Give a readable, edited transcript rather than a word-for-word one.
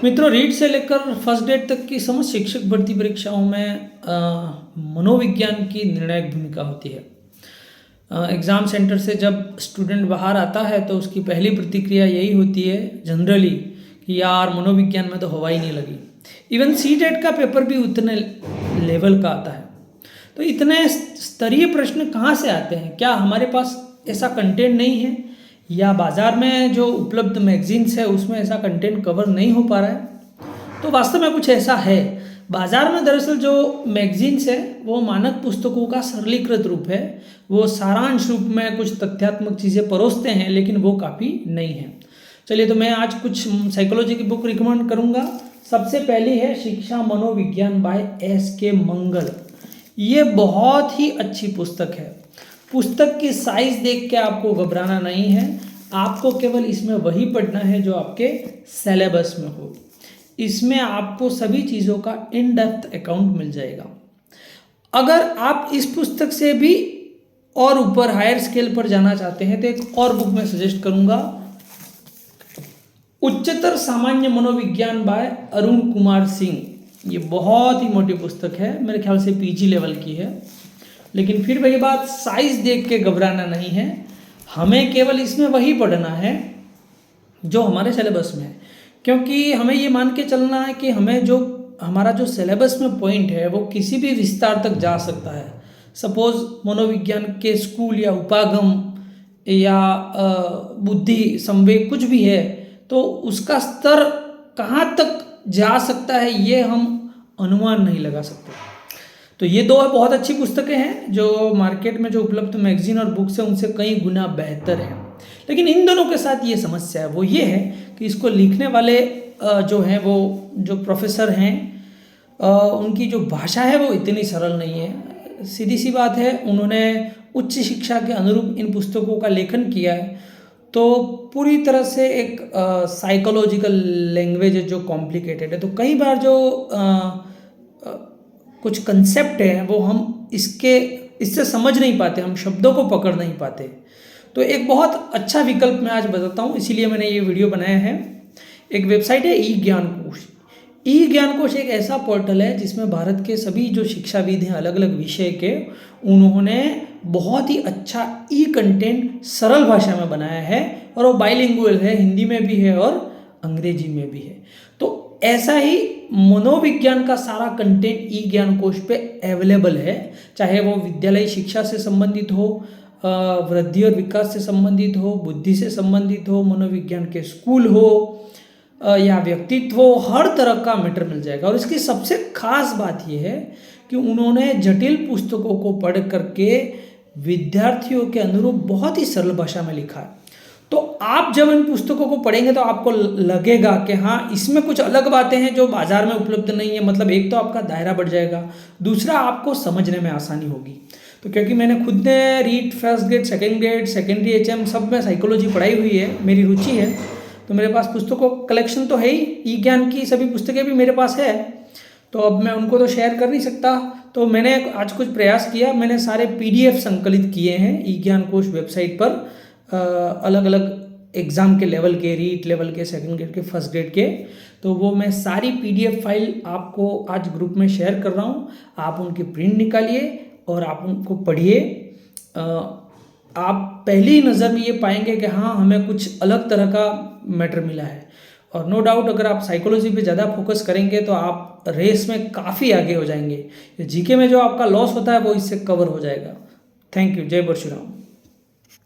मित्रों, रीट से लेकर फर्स्ट डेट तक की समस्त शिक्षक भर्ती परीक्षाओं में मनोविज्ञान की निर्णायक भूमिका होती है। एग्ज़ाम सेंटर से जब स्टूडेंट बाहर आता है तो उसकी पहली प्रतिक्रिया यही होती है जनरली कि यार मनोविज्ञान में तो हवा ही नहीं लगी। इवन सीटेट का पेपर भी उतने लेवल का आता है। तो इतने स्तरीय प्रश्न कहाँ से आते हैं? क्या हमारे पास ऐसा कंटेंट नहीं है, या बाज़ार में जो उपलब्ध मैगजीन्स है उसमें ऐसा कंटेंट कवर नहीं हो पा रहा है? तो वास्तव में कुछ ऐसा है। बाज़ार में दरअसल जो मैगजीन्स है वो मानक पुस्तकों का सरलीकृत रूप है। वो सारांश रूप में कुछ तथ्यात्मक चीज़ें परोसते हैं, लेकिन वो काफ़ी नहीं है। चलिए, तो मैं आज कुछ साइकोलॉजी की बुक रिकमेंड करूँगा। सबसे पहली है शिक्षा मनोविज्ञान बाय एस.के. मंगल। ये बहुत ही अच्छी पुस्तक है। पुस्तक की साइज देख के आपको घबराना नहीं है। आपको केवल इसमें वही पढ़ना है जो आपके सिलेबस में हो। इसमें आपको सभी चीज़ों का इन डेप्थ अकाउंट मिल जाएगा। अगर आप इस पुस्तक से भी और ऊपर हायर स्केल पर जाना चाहते हैं तो एक और बुक मैं सजेस्ट करूंगा, उच्चतर सामान्य मनोविज्ञान बाय अरुण कुमार सिंह। ये बहुत ही मोटी पुस्तक है, मेरे ख्याल से पीजी लेवल की है। लेकिन फिर वही बात, साइज देख के घबराना नहीं है। हमें केवल इसमें वही पढ़ना है जो हमारे सिलेबस में है, क्योंकि हमें ये मान के चलना है कि हमें जो हमारा जो सिलेबस में पॉइंट है वो किसी भी विस्तार तक जा सकता है। सपोज मनोविज्ञान के स्कूल या उपागम या बुद्धि संवेग कुछ भी है, तो उसका स्तर कहाँ तक जा सकता है ये हम अनुमान नहीं लगा सकते। तो ये दो बहुत अच्छी पुस्तकें हैं जो मार्केट में जो उपलब्ध मैगजीन और बुक्स हैं उनसे कई गुना बेहतर हैं। लेकिन इन दोनों के साथ ये समस्या है, वो ये है कि इसको लिखने वाले जो हैं वो जो प्रोफेसर हैं उनकी जो भाषा है वो इतनी सरल नहीं है। सीधी सी बात है, उन्होंने उच्च शिक्षा के अनुरूप इन पुस्तकों का लेखन किया है, तो पूरी तरह से एक साइकोलॉजिकल लैंग्वेज है जो कॉम्प्लिकेटेड है। तो कई बार जो कुछ कंसेप्ट हैं वो हम इससे समझ नहीं पाते, हम शब्दों को पकड़ नहीं पाते। तो एक बहुत अच्छा विकल्प मैं आज बताता हूँ, इसीलिए मैंने ये वीडियो बनाया है। एक वेबसाइट है ई ज्ञान कोश। ई ज्ञान कोश एक ऐसा पोर्टल है जिसमें भारत के सभी जो शिक्षाविद हैं अलग अलग विषय के, उन्होंने बहुत ही अच्छा ई कंटेंट सरल भाषा में बनाया है, और वो बाइलिंगुअल है, हिंदी में भी है और अंग्रेजी में भी है। तो ऐसा ही मनोविज्ञान का सारा कंटेंट ई ज्ञान कोश पे अवेलेबल है, चाहे वो विद्यालयी शिक्षा से संबंधित हो, वृद्धि और विकास से संबंधित हो, बुद्धि से संबंधित हो, मनोविज्ञान के स्कूल हो या व्यक्तित्व हो, हर तरह का मैटर मिल जाएगा। और इसकी सबसे खास बात यह है कि उन्होंने जटिल पुस्तकों को पढ़ करके विद्यार्थियों के अनुरूप बहुत ही सरल भाषा में लिखा है। तो आप जब इन पुस्तकों को पढ़ेंगे तो आपको लगेगा कि हाँ, इसमें कुछ अलग बातें हैं जो बाजार में उपलब्ध नहीं है। मतलब एक तो आपका दायरा बढ़ जाएगा, दूसरा आपको समझने में आसानी होगी। तो क्योंकि मैंने खुद ने REET first grade, second grade, secondary HM सब में साइकोलॉजी पढ़ाई हुई है, मेरी रुचि है, तो मेरे पास पुस्तकों कलेक्शन तो है ही। ई ज्ञान की सभी पुस्तकें भी मेरे पास है, तो अब मैं उनको तो शेयर कर नहीं सकता। तो मैंने आज कुछ प्रयास किया, मैंने सारे PDF संकलित किए हैं ई ज्ञान कोश वेबसाइट पर, अलग अलग एग्ज़ाम के लेवल के, रीट लेवल के, सेकंड ग्रेड के, फर्स्ट ग्रेड के। तो वो मैं सारी PDF फाइल आपको आज ग्रुप में शेयर कर रहा हूँ। आप उनकी प्रिंट निकालिए और आप उनको पढ़िए। आप पहली नज़र में ये पाएंगे कि हाँ, हमें कुछ अलग तरह का मैटर मिला है। और नो डाउट अगर आप साइकोलॉजी पे ज़्यादा फोकस करेंगे तो आप रेस में काफ़ी आगे हो जाएंगे। GK में जो आपका लॉस होता है वो इससे कवर हो जाएगा। Thank you. जय परशुराम।